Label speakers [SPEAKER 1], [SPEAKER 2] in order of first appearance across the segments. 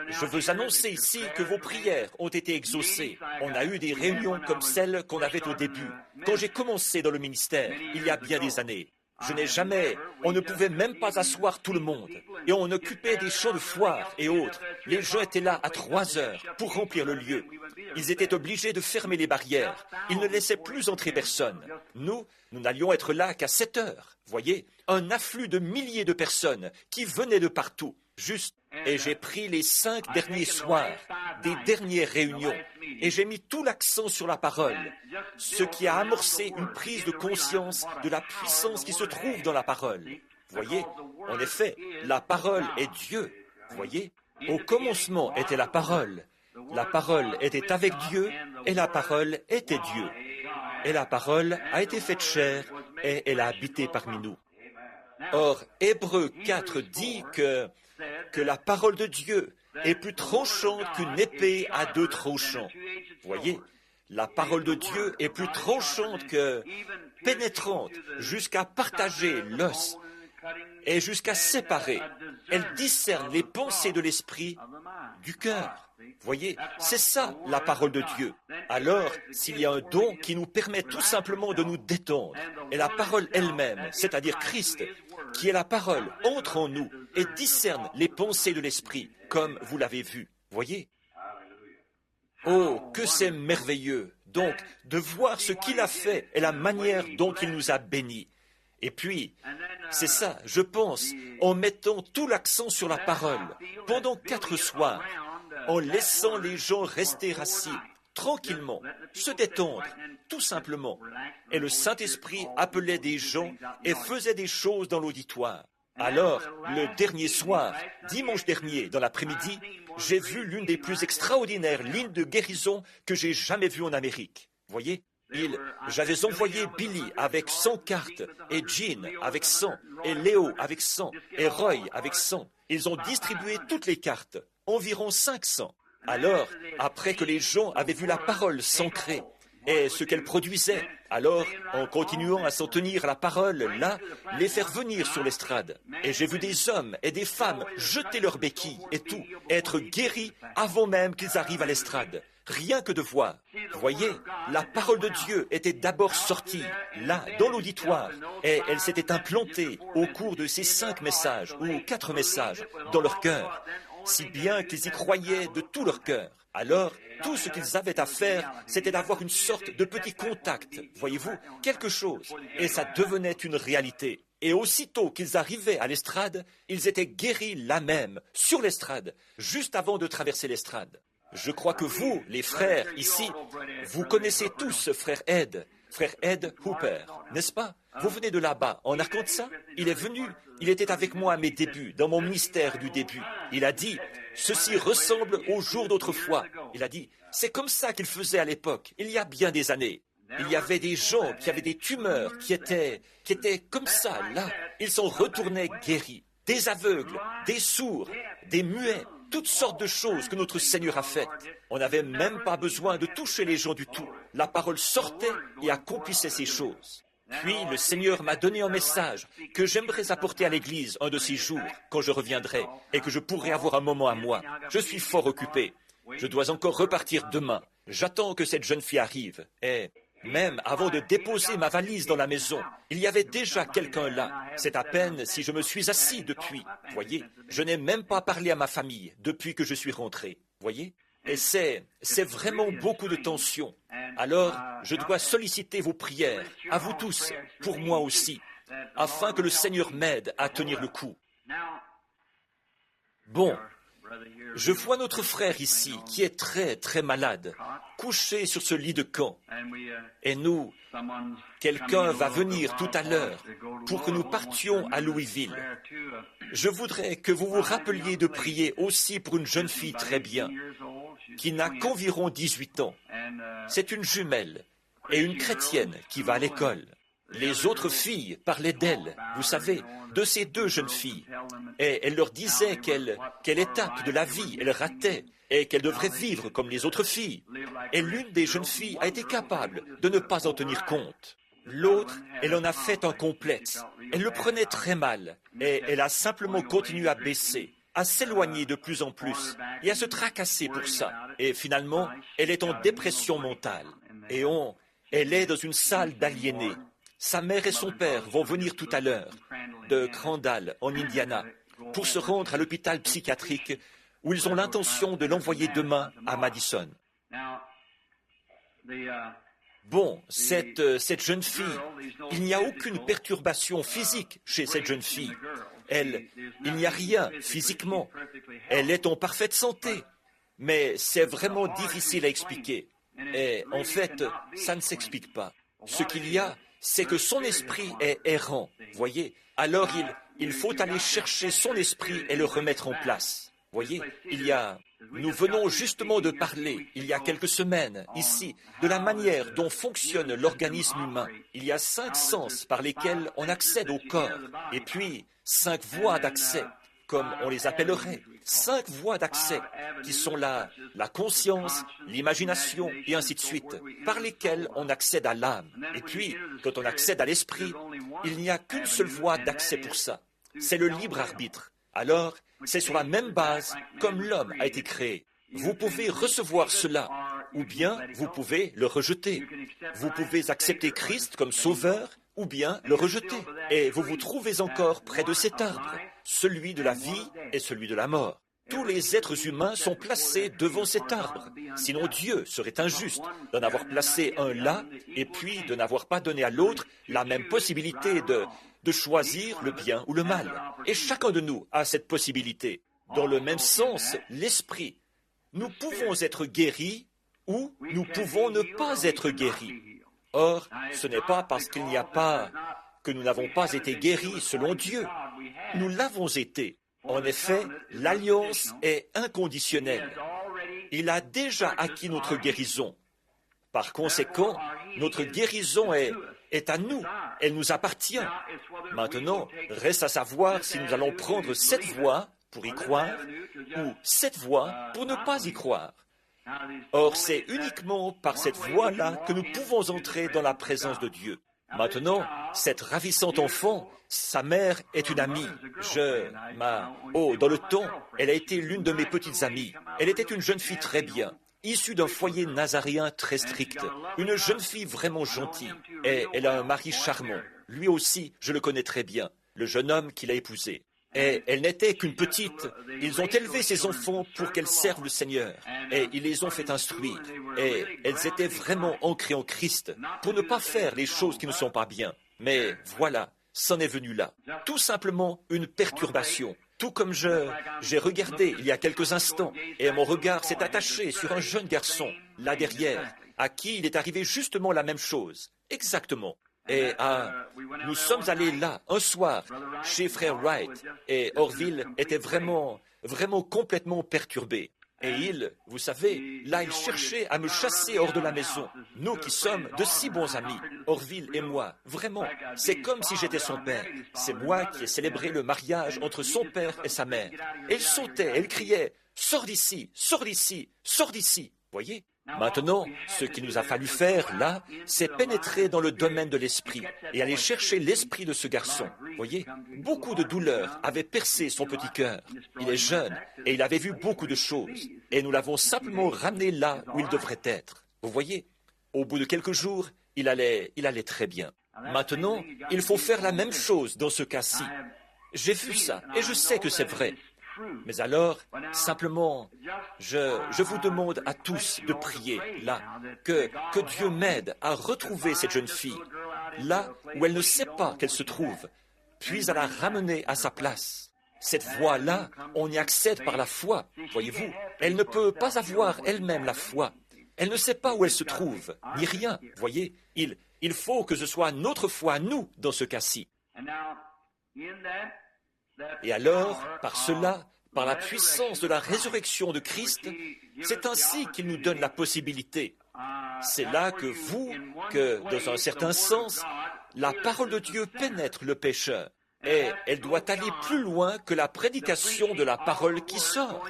[SPEAKER 1] Je veux annoncer ici que vos prières ont été exaucées. On a eu des réunions comme celles qu'on avait au début, quand j'ai commencé dans le ministère, il y a bien des années. On ne pouvait même pas asseoir tout le monde. Et on occupait des champs de foire et autres. Les gens étaient là à 3 heures pour remplir le lieu. Ils étaient obligés de fermer les barrières. Ils ne laissaient plus entrer personne. Nous n'allions être là qu'à 7 heures. Voyez, un afflux de milliers de personnes qui venaient de partout. Et j'ai pris les 5 derniers soirs des dernières réunions et j'ai mis tout l'accent sur la parole, ce qui a amorcé une prise de conscience de la puissance qui se trouve dans la parole. Voyez, en effet, la parole est Dieu. Voyez, au commencement était la parole était avec Dieu et la parole était Dieu. Et la parole a été faite chair et elle a habité parmi nous. Or, Hébreux 4 dit que la parole de Dieu est plus tranchante qu'une épée à 2 tranchants. Voyez, la parole de Dieu est plus tranchante que pénétrante jusqu'à partager l'os et jusqu'à séparer. Elle discerne les pensées de l'esprit du cœur. Voyez, c'est ça la parole de Dieu. Alors, s'il y a un don qui nous permet tout simplement de nous détendre, et la parole elle-même, c'est-à-dire Christ, qui est la parole, entre en nous et discerne les pensées de l'esprit, comme vous l'avez vu. Voyez? Oh, que c'est merveilleux, donc, de voir ce qu'il a fait et la manière dont il nous a bénis. Et puis, c'est ça, je pense, en mettant tout l'accent sur la parole, pendant 4 soirs, en laissant les gens rester assis, tranquillement, se détendre, tout simplement. Et le Saint-Esprit appelait des gens et faisait des choses dans l'auditoire. Alors, le dernier soir, dimanche dernier, dans l'après-midi, j'ai vu l'une des plus extraordinaires lignes de guérison que j'ai jamais vues en Amérique. Voyez? J'avais envoyé Billy avec 100 cartes, et Jean avec 100, et Léo avec 100, et Roy avec 100. Ils ont distribué toutes les cartes, environ 500. Alors, après que les gens avaient vu la parole s'ancrer, et ce qu'elle produisait, alors, en continuant à s'en tenir à la parole, là, les faire venir sur l'estrade. Et j'ai vu des hommes et des femmes jeter leurs béquilles et tout, être guéris avant même qu'ils arrivent à l'estrade. Rien que de voir. Voyez, la parole de Dieu était d'abord sortie, là, dans l'auditoire, et elle s'était implantée au cours de ces 5 messages, ou 4 messages, dans leur cœur, si bien qu'ils y croyaient de tout leur cœur. Alors, tout ce qu'ils avaient à faire, c'était d'avoir une sorte de petit contact, voyez-vous, quelque chose, et ça devenait une réalité. Et aussitôt qu'ils arrivaient à l'estrade, ils étaient guéris là même, sur l'estrade, juste avant de traverser l'estrade. Je crois que vous, les frères, ici, vous connaissez tous frère Ed Hooper, n'est-ce pas? Vous venez de là-bas, en Arkansas. Il est venu, il était avec moi à mes débuts, dans mon ministère du début. Il a dit, ceci ressemble au jour d'autrefois. Il a dit, c'est comme ça qu'il faisait à l'époque, il y a bien des années. Il y avait des gens qui avaient des tumeurs, qui étaient comme ça, là. Ils sont retournés guéris. Des aveugles, des sourds, des muets, toutes sortes de choses que notre Seigneur a faites. On n'avait même pas besoin de toucher les gens du tout. La parole sortait et accomplissait ces choses. Puis le Seigneur m'a donné un message que j'aimerais apporter à l'Église un de ces jours, quand je reviendrai, et que je pourrai avoir un moment à moi. Je suis fort occupé. Je dois encore repartir demain. J'attends que cette jeune fille arrive. Et même avant de déposer ma valise dans la maison, il y avait déjà quelqu'un là. C'est à peine si je me suis assis depuis. Voyez, je n'ai même pas parlé à ma famille depuis que je suis rentré. Voyez? Et c'est vraiment beaucoup de tension. Alors, je dois solliciter vos prières, à vous tous, pour moi aussi, afin que le Seigneur m'aide à tenir le coup. Bon, je vois notre frère ici, qui est très, très malade, couché sur ce lit de camp. Et nous, quelqu'un va venir tout à l'heure pour que nous partions à Louisville. Je voudrais que vous vous rappeliez de prier aussi pour une jeune fille très bien, qui n'a qu'environ 18 ans. C'est une jumelle et une chrétienne qui va à l'école. Les autres filles parlaient d'elle, vous savez, de ces 2 jeunes filles. Et elle leur disait quelle étape de la vie elle ratait et qu'elle devrait vivre comme les autres filles. Et l'une des jeunes filles a été capable de ne pas en tenir compte. L'autre, elle en a fait un complexe. Elle le prenait très mal et elle a simplement continué à baisser. à s'éloigner de plus en plus et à se tracasser pour ça. Et finalement, elle est en dépression mentale. Et elle est dans une salle d'aliénés. Sa mère et son père vont venir tout à l'heure de Crandall, en Indiana, pour se rendre à l'hôpital psychiatrique où ils ont l'intention de l'envoyer demain à Madison. Bon, cette jeune fille, il n'y a aucune perturbation physique chez cette jeune fille. Il n'y a rien physiquement. Elle est en parfaite santé. Mais c'est vraiment difficile à expliquer. Et en fait, ça ne s'explique pas. Ce qu'il y a, c'est que son esprit est errant, voyez. Alors il faut aller chercher son esprit et le remettre en place. Voyez, nous venons justement de parler, il y a quelques semaines, ici, de la manière dont fonctionne l'organisme humain. Il y a 5 sens par lesquels on accède au corps, et puis 5 voies d'accès, comme on les appellerait. 5 voies d'accès, qui sont la conscience, l'imagination, et ainsi de suite, par lesquelles on accède à l'âme. Et puis, quand on accède à l'esprit, il n'y a qu'une seule voie d'accès pour ça. C'est le libre arbitre. Alors, c'est sur la même base comme l'homme a été créé. Vous pouvez recevoir cela, ou bien vous pouvez le rejeter. Vous pouvez accepter Christ comme sauveur, ou bien le rejeter. Et vous vous trouvez encore près de cet arbre, celui de la vie et celui de la mort. Tous les êtres humains sont placés devant cet arbre. Sinon Dieu serait injuste d'en avoir placé un là, et puis de n'avoir pas donné à l'autre la même possibilité de choisir le bien ou le mal. Et chacun de nous a cette possibilité. Dans le même sens, l'esprit. Nous pouvons être guéris ou nous pouvons ne pas être guéris. Or, ce n'est pas parce qu'il n'y a pas que nous n'avons pas été guéris selon Dieu. Nous l'avons été. En effet, l'alliance est inconditionnelle. Il a déjà acquis notre guérison. Par conséquent, notre guérison est à nous. Elle nous appartient. Maintenant, reste à savoir si nous allons prendre cette voie pour y croire ou cette voie pour ne pas y croire. Or, c'est uniquement par cette voie-là que nous pouvons entrer dans la présence de Dieu. Maintenant, cette ravissante enfant, sa mère est une amie. Dans le temps, elle a été l'une de mes petites amies. Elle était une jeune fille très bien, issue d'un foyer nazaréen très strict. Une jeune fille vraiment gentille. Et elle a un mari charmant. Lui aussi, je le connais très bien, le jeune homme qu'il a épousé. Et elle n'était qu'une petite. Ils ont élevé ces enfants pour qu'elles servent le Seigneur. Et ils les ont fait instruire. Et elles étaient vraiment ancrées en Christ pour ne pas faire les choses qui ne sont pas bien. Mais voilà, c'en est venu là. Tout simplement une perturbation. Tout comme j'ai regardé il y a quelques instants, et mon regard s'est attaché sur un jeune garçon, là derrière, à qui il est arrivé justement la même chose. Exactement. Et nous sommes allés là, un soir, chez Frère Wright, et Orville était vraiment complètement perturbé. Et vous savez, là, il cherchait à me chasser hors de la maison. Nous qui sommes de si bons amis, Orville et moi, vraiment, c'est comme si j'étais son père. C'est moi qui ai célébré le mariage entre son père et sa mère. Elle sautait, elle criait, « Sors d'ici, sors d'ici, sors d'ici !» Voyez ? Maintenant, ce qu'il nous a fallu faire, là, c'est pénétrer dans le domaine de l'esprit et aller chercher l'esprit de ce garçon. Voyez, beaucoup de douleurs avaient percé son petit cœur. Il est jeune et il avait vu beaucoup de choses. Et nous l'avons simplement ramené là où il devrait être. Vous voyez, au bout de quelques jours, il allait très bien. Maintenant, il faut faire la même chose dans ce cas-ci. J'ai vu ça et je sais que c'est vrai. Mais alors, simplement, je vous demande à tous de prier, là, que Dieu m'aide à retrouver cette jeune fille, là où elle ne sait pas qu'elle se trouve, puis à la ramener à sa place. Cette voie-là, on y accède par la foi, voyez-vous. Elle ne peut pas avoir elle-même la foi. Elle ne sait pas où elle se trouve, ni rien, voyez. Il faut que ce soit notre foi, nous, dans ce cas-ci. Et alors, par cela, par la puissance de la résurrection de Christ, c'est ainsi qu'il nous donne la possibilité. C'est là que dans un certain sens, la parole de Dieu pénètre le pécheur. Et elle doit aller plus loin que la prédication de la parole qui sort.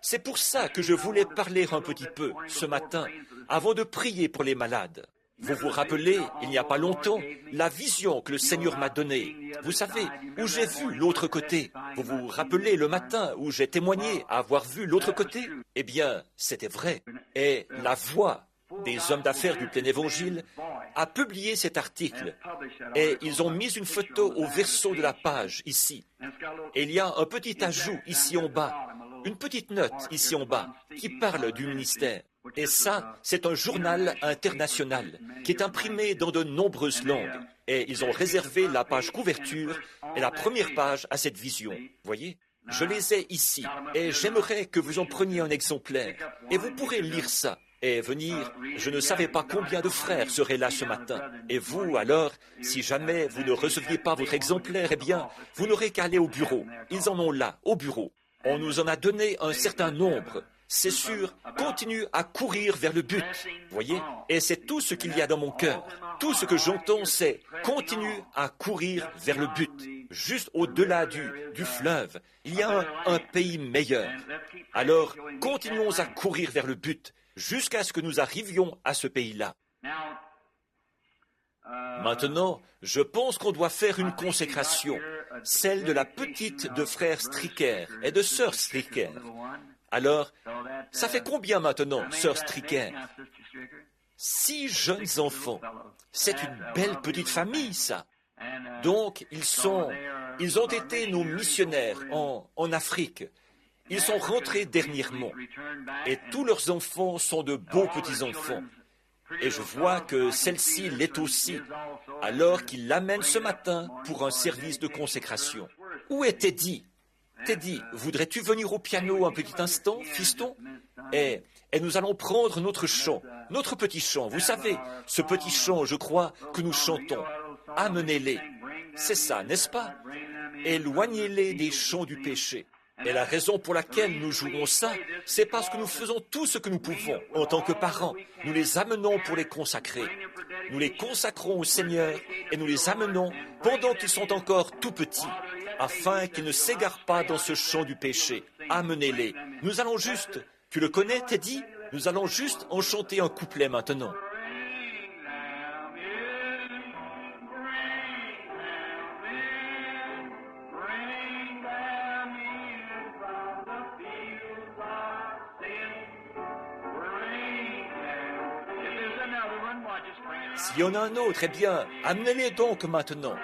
[SPEAKER 1] C'est pour ça que je voulais parler un petit peu ce matin, avant de prier pour les malades. Vous vous rappelez, il n'y a pas longtemps, la vision que le Seigneur m'a donnée. Vous savez, où j'ai vu l'autre côté. Vous vous rappelez le matin où j'ai témoigné avoir vu l'autre côté? Eh bien, c'était vrai. Et la voix des hommes d'affaires du plein évangile a publié cet article. Et ils ont mis une photo au verso de la page, ici. Et il y a un petit ajout ici en bas, une petite note ici en bas, qui parle du ministère. Et ça, c'est un journal international qui est imprimé dans de nombreuses langues. Et ils ont réservé la page couverture et la première page à cette vision. Voyez? Je les ai ici et j'aimerais que vous en preniez un exemplaire. Et vous pourrez lire ça et venir. Je ne savais pas combien de frères seraient là ce matin. Et vous, alors, si jamais vous ne receviez pas votre exemplaire, eh bien, vous n'aurez qu'à aller au bureau. Ils en ont là, au bureau. On nous en a donné un certain nombre. C'est sûr, continue à courir vers le but, voyez? Et c'est tout ce qu'il y a dans mon cœur. Tout ce que j'entends, c'est continue à courir vers le but. Juste au-delà du fleuve, il y a un pays meilleur. Alors, continuons à courir vers le but jusqu'à ce que nous arrivions à ce pays-là. Maintenant, je pense qu'on doit faire une consécration, celle de la petite de frère Stricker et de sœur Stricker. Alors, ça fait combien maintenant, sœur Stricker? 6 jeunes enfants. C'est une belle petite famille, ça. Donc, ils ont été nos missionnaires en Afrique. Ils sont rentrés dernièrement. Et tous leurs enfants sont de beaux petits-enfants. Et je vois que celle-ci l'est aussi, alors qu'ils l'amènent ce matin pour un service de consécration. Où est Teddy? Teddy, voudrais-tu venir au piano un petit instant, fiston? Et nous allons prendre notre chant, notre petit chant. Vous savez, ce petit chant, je crois, que nous chantons. Amenez-les. C'est ça, n'est-ce pas? Éloignez-les des champs du péché. Et la raison pour laquelle nous jouons ça, c'est parce que nous faisons tout ce que nous pouvons en tant que parents. Nous les amenons pour les consacrer. Nous les consacrons au Seigneur et nous les amenons pendant qu'ils sont encore tout petits, afin qu'ils ne s'égarent pas dans ce champ du péché. Amenez-les. Nous allons juste, tu le connais, Teddy? Nous allons juste en chanter un couplet maintenant. S'il y en a un autre, eh bien, amenez-les donc maintenant.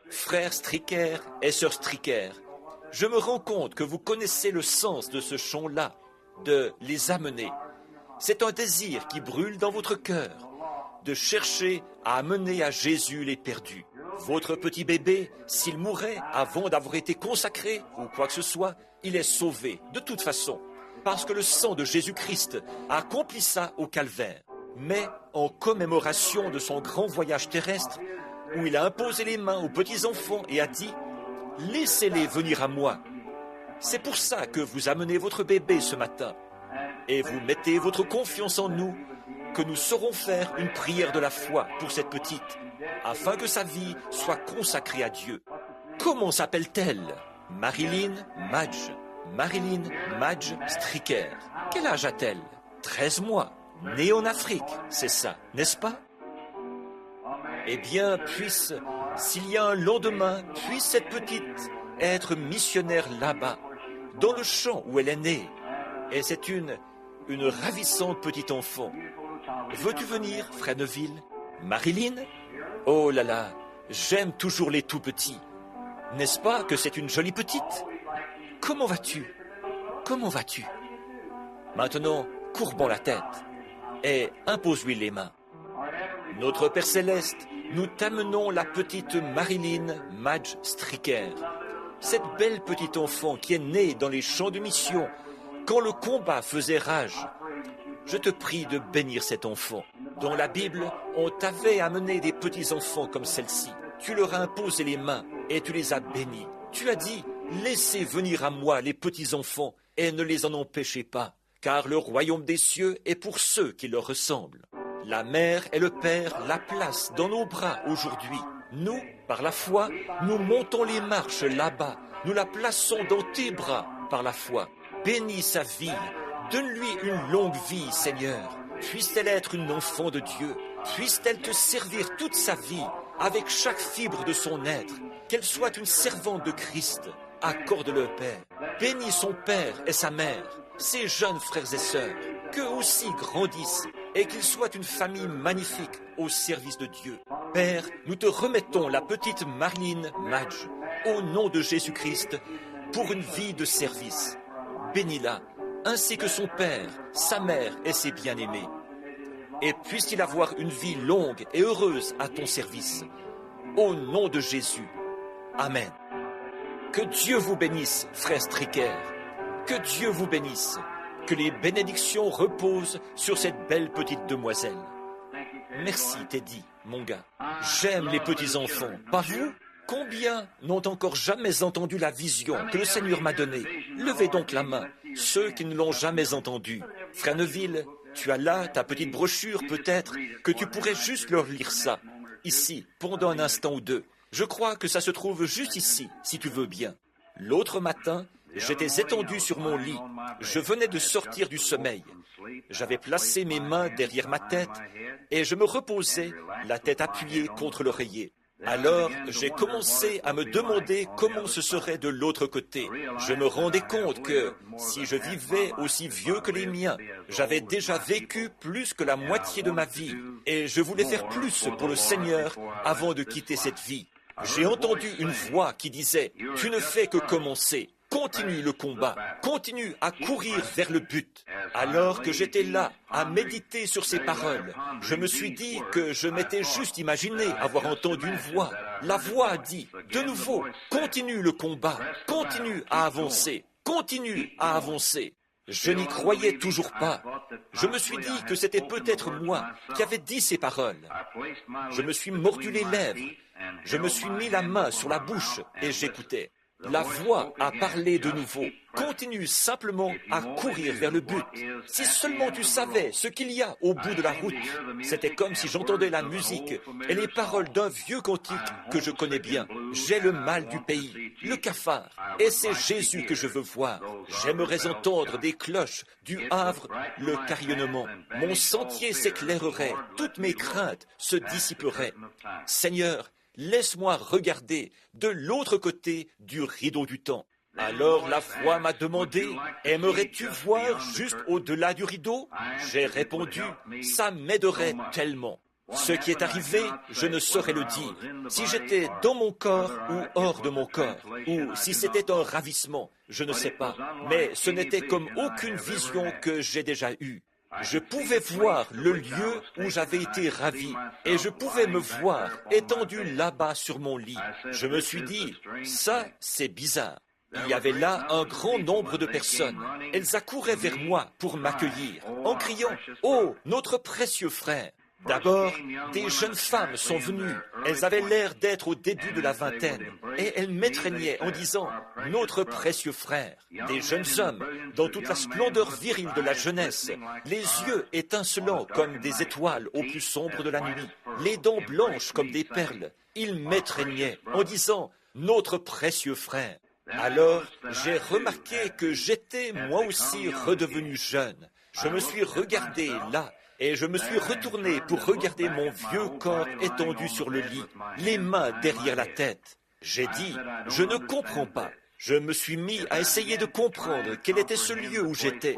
[SPEAKER 1] Frère Stricker et sœur Stricker, je me rends compte que vous connaissez le sens de ce chant-là, de les amener. C'est un désir qui brûle dans votre cœur, de chercher à amener à Jésus les perdus. Votre petit bébé, s'il mourait avant d'avoir été consacré ou quoi que ce soit, il est sauvé, de toute façon, parce que le sang de Jésus-Christ a accompli ça au calvaire. Mais en commémoration de son grand voyage terrestre, où il a imposé les mains aux petits-enfants et a dit « Laissez-les venir à moi ». C'est pour ça que vous amenez votre bébé ce matin et vous mettez votre confiance en nous, que nous saurons faire une prière de la foi pour cette petite, afin que sa vie soit consacrée à Dieu. Comment s'appelle-t-elle? Marilyn Madge. Marilyn Madge Stricker. Quel âge a-t-elle? 13 mois. Née en Afrique, c'est ça, n'est-ce pas? Eh bien, s'il y a un lendemain, puisse cette petite être missionnaire là-bas, dans le champ où elle est née. Et c'est une ravissante petite enfant. Veux-tu venir, frère Neville? Marilyn? Oh là là, j'aime toujours les tout petits. N'est-ce pas que c'est une jolie petite? Comment vas-tu? Comment vas-tu? Maintenant, courbons la tête et impose-lui les mains. Notre Père Céleste, nous t'amenons la petite Marilyn Madge Stricker cette belle petite enfant qui est née dans les champs de mission, quand le combat faisait rage. Je te prie de bénir cet enfant. Dans la Bible, on t'avait amené des petits enfants comme celle-ci. Tu leur as imposé les mains et tu les as bénis. Tu as dit, laissez venir à moi les petits enfants et ne les en empêchez pas, car le royaume des cieux est pour ceux qui leur ressemblent. La mère et le père la placent dans nos bras aujourd'hui. Nous, par la foi, nous montons les marches là-bas. Nous la plaçons dans tes bras par la foi. Bénis sa vie. Donne-lui une longue vie, Seigneur. Puisse-t-elle être une enfant de Dieu. Puisse-t-elle te servir toute sa vie, avec chaque fibre de son être. Qu'elle soit une servante de Christ. Accorde-le, Père. Bénis son père et sa mère, ses jeunes frères et sœurs. Qu'eux aussi grandissent et qu'ils soient une famille magnifique au service de Dieu. Père, nous te remettons la petite Marlene Madge, au nom de Jésus-Christ, pour une vie de service. Bénis-la, ainsi que son père, sa mère et ses bien-aimés. Et puisse-t-il avoir une vie longue et heureuse à ton service. Au nom de Jésus. Amen. Que Dieu vous bénisse, frère Stricker. Que Dieu vous bénisse. Que les bénédictions reposent sur cette belle petite demoiselle. Merci, Teddy, mon gars. J'aime les petits-enfants, pas vous? Combien n'ont encore jamais entendu la vision que le Seigneur m'a donnée? Levez donc la main, ceux qui ne l'ont jamais entendue. Frère Neville, tu as là ta petite brochure, peut-être, que tu pourrais juste leur lire ça, ici, pendant un instant ou deux. Je crois que ça se trouve juste ici, si tu veux bien. L'autre matin, j'étais étendu sur mon lit. Je venais de sortir du sommeil. J'avais placé mes mains derrière ma tête et je me reposais, la tête appuyée contre l'oreiller. Alors, j'ai commencé à me demander comment ce serait de l'autre côté. Je me rendais compte que, si je vivais aussi vieux que les miens, j'avais déjà vécu plus que la moitié de ma vie et je voulais faire plus pour le Seigneur avant de quitter cette vie. J'ai entendu une voix qui disait « Tu ne fais que commencer. Continue le combat. Continue à courir vers le but. » Alors que j'étais là, à méditer sur ces paroles, je me suis dit que je m'étais juste imaginé avoir entendu une voix. La voix a dit « De nouveau, continue le combat. Continue à avancer. Continue à avancer. » Je n'y croyais toujours pas. Je me suis dit que c'était peut-être moi qui avais dit ces paroles. Je me suis mordu les lèvres. Je me suis mis la main sur la bouche et j'écoutais. La voix a parlé de nouveau. Continue simplement à courir vers le but. Si seulement tu savais ce qu'il y a au bout de la route. C'était comme si j'entendais la musique et les paroles d'un vieux cantique que je connais bien. J'ai le mal du pays, le cafard, et c'est Jésus que je veux voir. J'aimerais entendre des cloches du Havre, le carillonnement. Mon sentier s'éclairerait, toutes mes craintes se dissiperaient. Seigneur, laisse-moi regarder de l'autre côté du rideau du temps. Alors la voix m'a demandé, aimerais-tu voir juste au-delà du rideau? J'ai répondu, ça m'aiderait tellement. Ce qui est arrivé, je ne saurais le dire. Si j'étais dans mon corps ou hors de mon corps, ou si c'était un ravissement, je ne sais pas. Mais ce n'était comme aucune vision que j'ai déjà eue. Je pouvais voir le lieu où j'avais été ravi et je pouvais me voir étendu là-bas sur mon lit. Je me suis dit, ça, c'est bizarre. Il y avait là un grand nombre de personnes. Elles accouraient vers moi pour m'accueillir en criant, « Oh, notre précieux frère !» D'abord, des jeunes femmes sont venues. Elles avaient l'air d'être au début de la vingtaine et elles m'étreignaient en disant « Notre précieux frère ». Des jeunes hommes, dans toute la splendeur virile de la jeunesse, les yeux étincelants comme des étoiles au plus sombre de la nuit, les dents blanches comme des perles. Ils m'étreignaient en disant « Notre précieux frère ». Alors, j'ai remarqué que j'étais moi aussi redevenu jeune. Je me suis regardé là. Et je me suis retourné pour regarder mon vieux corps étendu sur le lit, les mains derrière la tête. J'ai dit, je ne comprends pas. Je me suis mis à essayer de comprendre quel était ce lieu où j'étais.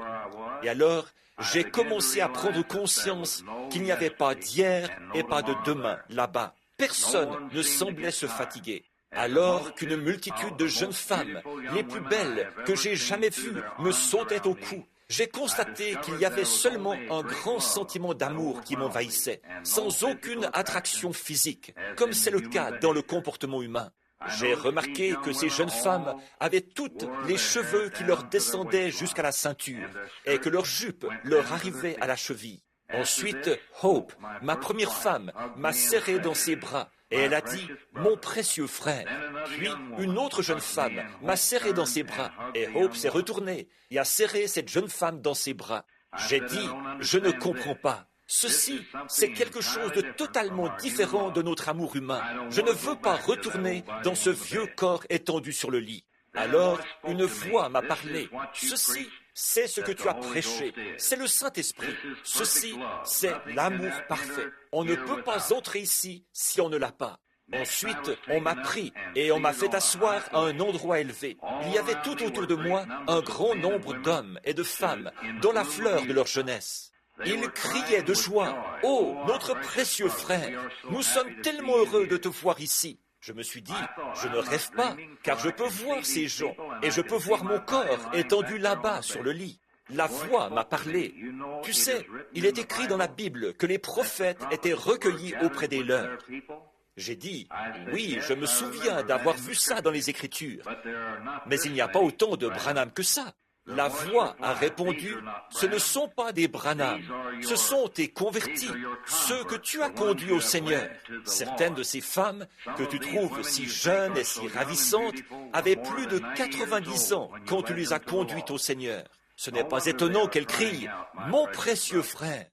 [SPEAKER 1] Et alors, j'ai commencé à prendre conscience qu'il n'y avait pas d'hier et pas de demain là-bas. Personne ne semblait se fatiguer. Alors qu'une multitude de jeunes femmes, les plus belles que j'ai jamais vues, me sautaient au cou. J'ai constaté qu'il y avait seulement un grand sentiment d'amour qui m'envahissait, sans aucune attraction physique, comme c'est le cas dans le comportement humain. J'ai remarqué que ces jeunes femmes avaient toutes les cheveux qui leur descendaient jusqu'à la ceinture et que leur jupe leur arrivait à la cheville. Ensuite, Hope, ma première femme, m'a serré dans ses bras et elle a dit « Mon précieux frère ». Puis, une autre jeune femme m'a serré dans ses bras et Hope s'est retournée et a serré cette jeune femme dans ses bras. J'ai dit « Je ne comprends pas. Ceci, c'est quelque chose de totalement différent de notre amour humain. Je ne veux pas retourner dans ce vieux corps étendu sur le lit. » Alors, une voix m'a parlé. « Ceci, c'est ce que tu as prêché. C'est le Saint-Esprit. Ceci, c'est l'amour parfait. On ne peut pas entrer ici si on ne l'a pas. » Ensuite, on m'a pris et on m'a fait asseoir à un endroit élevé. Il y avait tout autour de moi un grand nombre d'hommes et de femmes dans la fleur de leur jeunesse. Ils criaient de joie. « Oh, notre précieux frère, nous sommes tellement heureux de te voir ici. » Je me suis dit, je ne rêve pas, car je peux voir ces gens et je peux voir mon corps étendu là-bas sur le lit. La voix m'a parlé. Tu sais, il est écrit dans la Bible que les prophètes étaient recueillis auprès des leurs. J'ai dit, oui, je me souviens d'avoir vu ça dans les Écritures, mais il n'y a pas autant de Branham que ça. La voix a répondu, ce ne sont pas des Branham, ce sont tes convertis, ceux que tu as conduits au Seigneur. Certaines de ces femmes, que tu trouves si jeunes et si ravissantes, avaient plus de 90 ans quand tu les as conduites au Seigneur. Ce n'est pas étonnant qu'elles crient, mon précieux frère.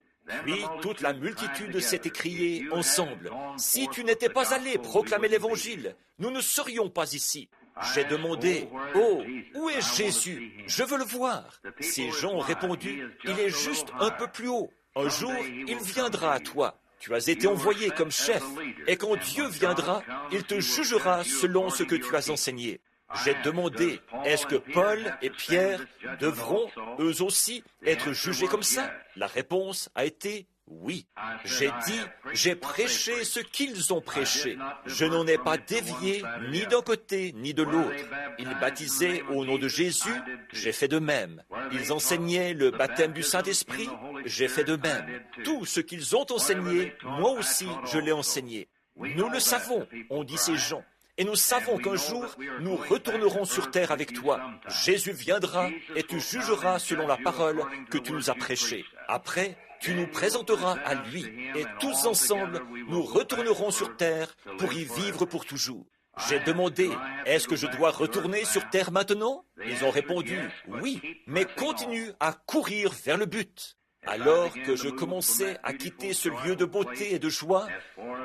[SPEAKER 1] Puis toute la multitude s'est écriée ensemble, si tu n'étais pas allé proclamer l'Évangile, nous ne serions pas ici. J'ai demandé, « Oh, où est Jésus? Je veux le voir. » Ces gens ont répondu, « Il est juste un peu plus haut. Un jour, il viendra à toi. Tu as été envoyé comme chef, et quand Dieu viendra, il te jugera selon ce que tu as enseigné. » J'ai demandé, est-ce que Paul et Pierre devront, eux aussi, être jugés comme ça? La réponse a été oui. J'ai dit, j'ai prêché ce qu'ils ont prêché. Je n'en ai pas dévié ni d'un côté ni de l'autre. Ils baptisaient au nom de Jésus, j'ai fait de même. Ils enseignaient le baptême du Saint-Esprit, j'ai fait de même. Tout ce qu'ils ont enseigné, moi aussi, je l'ai enseigné. Nous le savons, ont dit ces gens. Et nous savons qu'un jour, nous retournerons sur terre avec toi. Jésus viendra et tu jugeras selon la parole que tu nous as prêchée. Après, tu nous présenteras à lui et tous ensemble, nous retournerons sur terre pour y vivre pour toujours. J'ai demandé, est-ce que je dois retourner sur terre maintenant? Ils ont répondu, oui, mais continue à courir vers le but. Alors que je commençais à quitter ce lieu de beauté et de joie,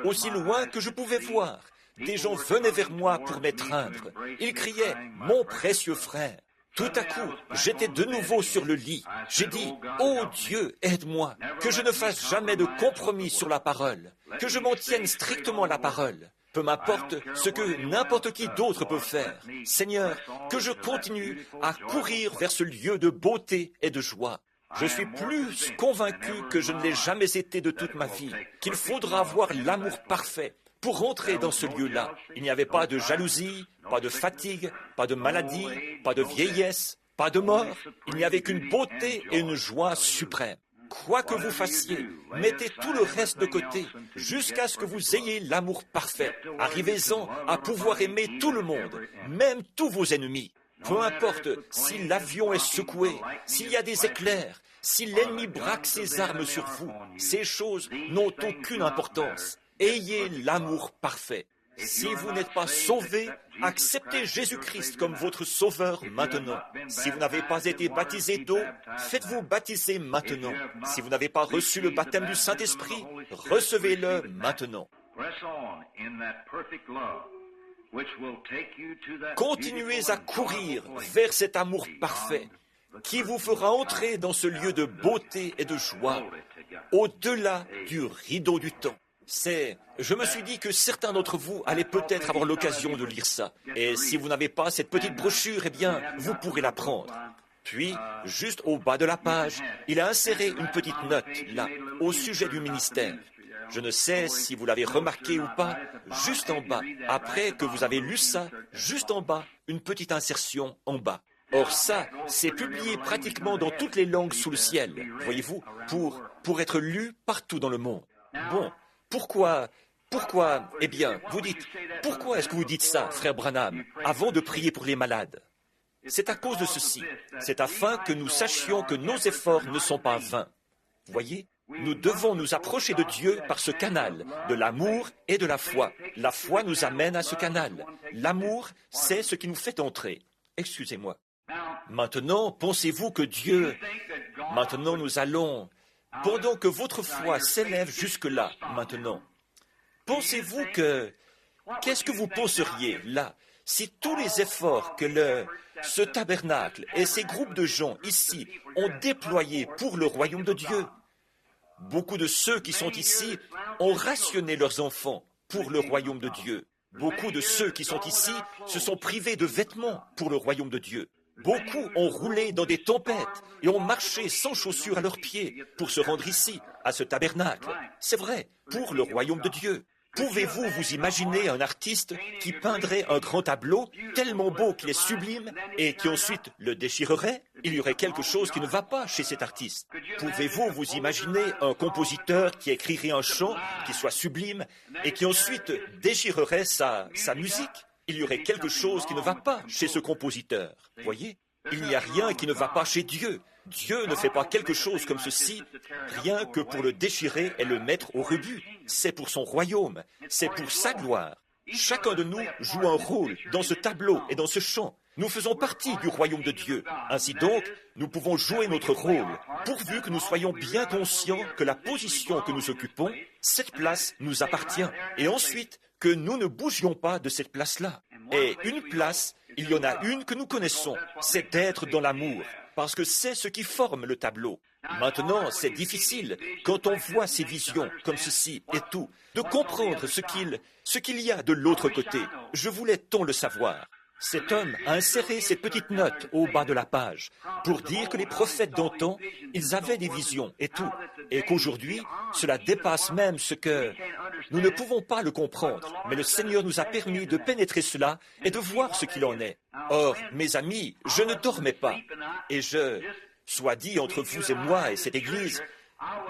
[SPEAKER 1] aussi loin que je pouvais voir, des gens venaient vers moi pour m'étreindre. Ils criaient « Mon précieux frère !» Tout à coup, j'étais de nouveau sur le lit. J'ai dit « Oh Dieu, aide-moi, que je ne fasse jamais de compromis sur la parole, que je m'en tienne strictement à la parole. Peu m'importe ce que n'importe qui d'autre peut faire. Seigneur, que je continue à courir vers ce lieu de beauté et de joie. Je suis plus convaincu que je ne l'ai jamais été de toute ma vie, qu'il faudra avoir l'amour parfait pour rentrer dans ce lieu-là. Il n'y avait pas de jalousie, pas de fatigue, pas de maladie, pas de vieillesse, pas de mort. Il n'y avait qu'une beauté et une joie suprême. Quoi que vous fassiez, mettez tout le reste de côté jusqu'à ce que vous ayez l'amour parfait. Arrivez-en à pouvoir aimer tout le monde, même tous vos ennemis. Peu importe si l'avion est secoué, s'il y a des éclairs, si l'ennemi braque ses armes sur vous, ces choses n'ont aucune importance. Ayez l'amour parfait. Si vous n'êtes pas sauvé, acceptez Jésus-Christ comme votre sauveur maintenant. Si vous n'avez pas été baptisé d'eau, faites-vous baptiser maintenant. Si vous n'avez pas reçu le baptême du Saint-Esprit, recevez-le maintenant. Continuez à courir vers cet amour parfait qui vous fera entrer dans ce lieu de beauté et de joie, au-delà du rideau du temps. Je me suis dit que certains d'entre vous allaient peut-être avoir l'occasion de lire ça. Et si vous n'avez pas cette petite brochure, eh bien, vous pourrez la prendre. Puis, juste au bas de la page, il a inséré une petite note, là, au sujet du ministère. Je ne sais si vous l'avez remarqué ou pas, juste en bas, après que vous avez lu ça, juste en bas, une petite insertion en bas. Or ça, c'est publié pratiquement dans toutes les langues sous le ciel, voyez-vous, pour être lu partout dans le monde. Bon. Pourquoi Pourquoi? Eh bien, vous dites, pourquoi est-ce que vous dites ça, frère Branham, avant de prier pour les malades? C'est à cause de ceci. C'est afin que nous sachions que nos efforts ne sont pas vains. Vous voyez? Nous devons nous approcher de Dieu par ce canal, de l'amour et de la foi. La foi nous amène à ce canal. L'amour, c'est ce qui nous fait entrer. Excusez-moi. Maintenant, pensez-vous que Dieu... Maintenant, nous allons... Pendant que votre foi s'élève jusque-là, maintenant, pensez-vous que... Qu'est-ce que vous penseriez, là, si tous les efforts que ce tabernacle et ces groupes de gens ici ont déployés pour le royaume de Dieu? Beaucoup de ceux qui sont ici ont rationné leurs enfants pour le royaume de Dieu. Beaucoup de ceux qui sont ici se sont privés de vêtements pour le royaume de Dieu. Beaucoup ont roulé dans des tempêtes et ont marché sans chaussures à leurs pieds pour se rendre ici, à ce tabernacle. C'est vrai, pour le royaume de Dieu. Pouvez-vous vous imaginer un artiste qui peindrait un grand tableau tellement beau qu'il est sublime et qui ensuite le déchirerait? Il y aurait quelque chose qui ne va pas chez cet artiste. Pouvez-vous vous imaginer un compositeur qui écrirait un chant qui soit sublime et qui ensuite déchirerait sa musique? Il y aurait quelque chose qui ne va pas chez ce compositeur. Voyez? Il n'y a rien qui ne va pas chez Dieu. Dieu ne fait pas quelque chose comme ceci, rien que pour le déchirer et le mettre au rebut. C'est pour son royaume, c'est pour sa gloire. Chacun de nous joue un rôle dans ce tableau et dans ce chant. Nous faisons partie du royaume de Dieu. Ainsi donc, nous pouvons jouer notre rôle, pourvu que nous soyons bien conscients que la position que nous occupons, cette place nous appartient. Et ensuite, que nous ne bougions pas de cette place-là. Et une place, il y en a une que nous connaissons, c'est d'être dans l'amour, parce que c'est ce qui forme le tableau. Maintenant, c'est difficile, quand on voit ces visions comme ceci et tout, de comprendre ce qu'il y a de l'autre côté. Je voulais tant le savoir. Cet homme a inséré cette petite note au bas de la page pour dire que les prophètes d'antan, ils avaient des visions et tout, et qu'aujourd'hui, cela dépasse même ce que... Nous ne pouvons pas le comprendre, mais le Seigneur nous a permis de pénétrer cela et de voir ce qu'il en est. Or, mes amis, je ne dormais pas, et soit dit entre vous et moi et cette Église,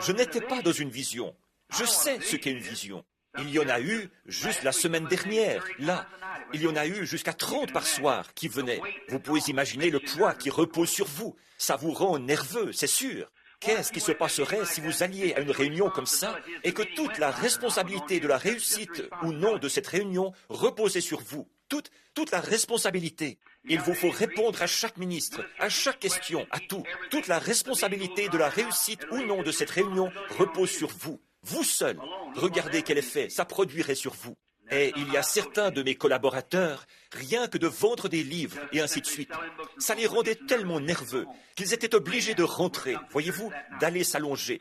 [SPEAKER 1] je n'étais pas dans une vision. Je sais ce qu'est une vision. Il y en a eu juste la semaine dernière, là. Il y en a eu jusqu'à 30 par soir qui venaient. Vous pouvez imaginer le poids qui repose sur vous. Ça vous rend nerveux, c'est sûr. Qu'est-ce qui se passerait si vous alliez à une réunion comme ça et que toute la responsabilité de la réussite ou non de cette réunion reposait sur vous? Toute la responsabilité. Il vous faut répondre à chaque ministre, à chaque question, à tout. Toute la responsabilité de la réussite ou non de cette réunion repose sur vous. Vous seul. Regardez quel effet ça produirait sur vous. Et il y a certains de mes collaborateurs, rien que de vendre des livres et ainsi de suite, ça les rendait tellement nerveux qu'ils étaient obligés de rentrer, voyez-vous, d'aller s'allonger.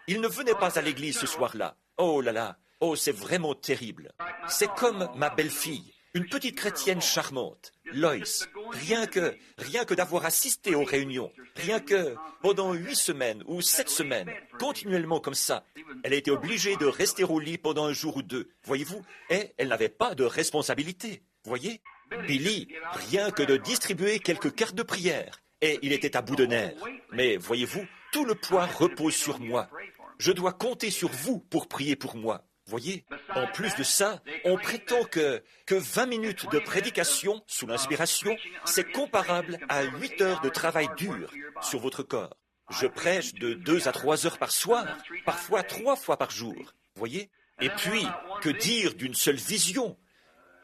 [SPEAKER 1] Ils ne venaient pas à l'église ce soir-là. Oh là là, oh c'est vraiment terrible. C'est comme ma belle-fille, une petite chrétienne charmante, Loïs. Rien que d'avoir assisté aux réunions, rien que pendant 8 semaines ou 7 semaines, continuellement comme ça, elle a été obligée de rester au lit pendant un jour ou deux, voyez-vous, et elle n'avait pas de responsabilité, voyez. Billy, rien que de distribuer quelques cartes de prière, et il était à bout de nerfs. Mais voyez-vous, tout le poids repose sur moi. Je dois compter sur vous pour prier pour moi. Voyez, en plus de ça, on prétend que 20 minutes de prédication sous l'inspiration, c'est comparable à 8 heures de travail dur sur votre corps. Je prêche de 2 à 3 heures par soir, parfois 3 fois par jour. Voyez? Et puis, que dire d'une seule vision?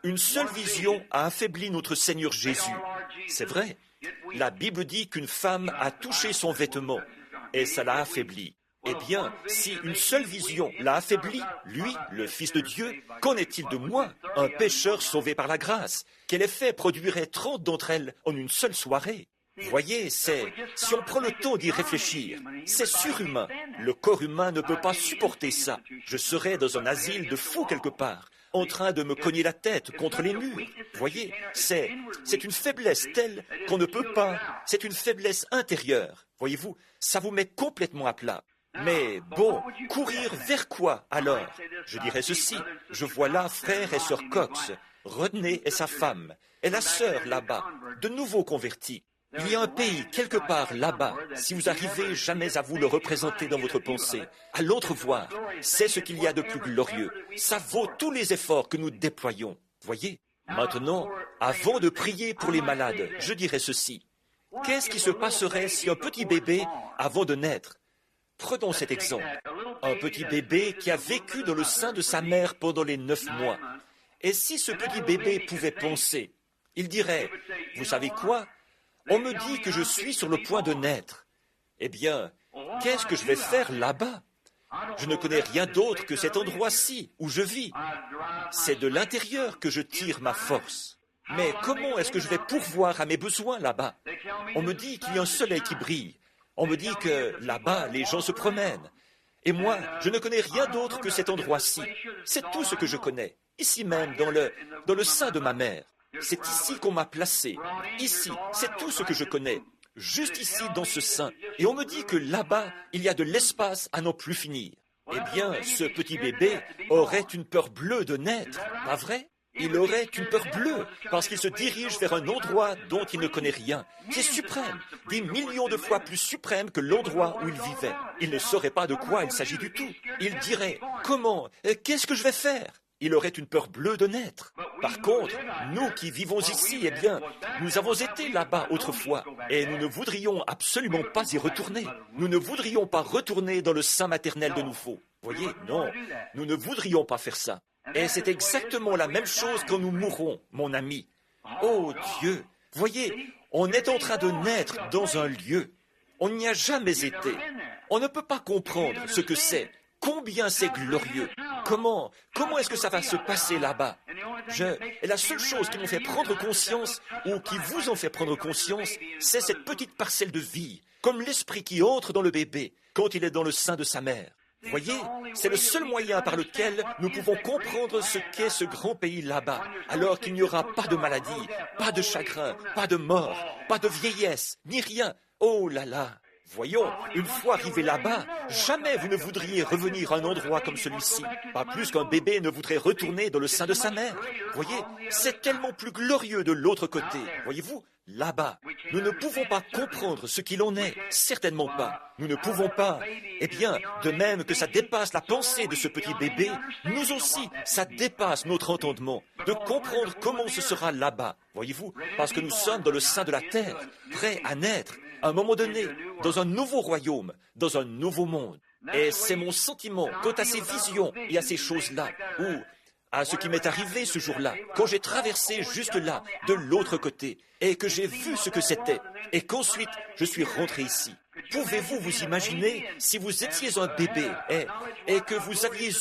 [SPEAKER 1] Une seule vision a affaibli notre Seigneur Jésus. C'est vrai. La Bible dit qu'une femme a touché son vêtement et ça l'a affaibli. Eh bien, si une seule vision l'a affaibli, lui, le Fils de Dieu, qu'en est-il de moi, un pécheur sauvé par la grâce? Quel effet produirait 30 d'entre elles en une seule soirée? Voyez, si on prend le temps d'y réfléchir, c'est surhumain. Le corps humain ne peut pas supporter ça. Je serais dans un asile de fous quelque part, en train de me cogner la tête contre les murs. Voyez, c'est une faiblesse telle qu'on ne peut pas, c'est une faiblesse intérieure. Voyez-vous, ça vous met complètement à plat. Mais bon, courir vers quoi alors? Je dirais ceci, je vois là frère et sœur Cox, Rodney et sa femme, et la sœur là-bas, de nouveaux convertis. Il y a un pays quelque part là-bas, si vous arrivez jamais à vous le représenter dans votre pensée, à l'entrevoir, c'est ce qu'il y a de plus glorieux. Ça vaut tous les efforts que nous déployons. Voyez? Maintenant, avant de prier pour les malades, je dirais ceci. Qu'est-ce qui se passerait si un petit bébé, avant de naître, prenons cet exemple, un petit bébé qui a vécu dans le sein de sa mère pendant les 9 mois, et si ce petit bébé pouvait penser, il dirait, « Vous savez quoi? On me dit que je suis sur le point de naître. Eh bien, qu'est-ce que je vais faire là-bas? Je ne connais rien d'autre que cet endroit-ci où je vis. C'est de l'intérieur que je tire ma force. Mais comment est-ce que je vais pourvoir à mes besoins là-bas? On me dit qu'il y a un soleil qui brille. On me dit que là-bas, les gens se promènent. Et moi, je ne connais rien d'autre que cet endroit-ci. C'est tout ce que je connais, ici même, dans le sein de ma mère. C'est ici qu'on m'a placé. Ici, c'est tout ce que je connais. Juste ici, dans ce sein. Et on me dit que là-bas, il y a de l'espace à n'en plus finir. Eh bien, ce petit bébé aurait une peur bleue de naître, pas vrai? Il aurait une peur bleue, parce qu'il se dirige vers un endroit dont il ne connaît rien, qui est suprême, des millions de fois plus suprême que l'endroit où il vivait. Il ne saurait pas de quoi il s'agit du tout. Il dirait, comment? Qu'est-ce que je vais faire? Il aurait une peur bleue de naître. Par contre, nous qui vivons ici, eh bien, nous avons été là-bas autrefois, et nous ne voudrions absolument pas y retourner. Nous ne voudrions pas retourner dans le sein maternel de nouveau. Voyez, non, nous ne voudrions pas faire ça. Et c'est exactement la même chose quand nous mourrons, mon ami. Oh Dieu, voyez, on est en train de naître dans un lieu. On n'y a jamais été. On ne peut pas comprendre ce que c'est. Combien c'est glorieux. Comment est-ce que ça va se passer là-bas? Et la seule chose qui m'en fait prendre conscience, ou qui vous en fait prendre conscience, c'est cette petite parcelle de vie, comme l'esprit qui entre dans le bébé quand il est dans le sein de sa mère. Voyez, c'est le seul moyen par lequel nous pouvons comprendre ce qu'est ce grand pays là-bas, alors qu'il n'y aura pas de maladie, pas de chagrin, pas de mort, pas de vieillesse, ni rien. Oh là là! Voyons, une fois arrivé là-bas, jamais vous ne voudriez revenir à un endroit comme celui-ci. Pas plus qu'un bébé ne voudrait retourner dans le sein de sa mère. Voyez, c'est tellement plus glorieux de l'autre côté. Voyez-vous, là-bas, nous ne pouvons pas comprendre ce qu'il en est. Certainement pas. Nous ne pouvons pas. Eh bien, de même que ça dépasse la pensée de ce petit bébé, nous aussi, ça dépasse notre entendement de comprendre comment ce sera là-bas. Voyez-vous, parce que nous sommes dans le sein de la terre, prêts à naître, à un moment donné, dans un nouveau royaume, dans un nouveau monde. Et c'est mon sentiment quant à ces visions et à ces choses-là, ou à ce qui m'est arrivé ce jour-là, quand j'ai traversé juste là, de l'autre côté, et que j'ai vu ce que c'était, et qu'ensuite je suis rentré ici. Pouvez-vous vous imaginer si vous étiez un bébé et que vous aviez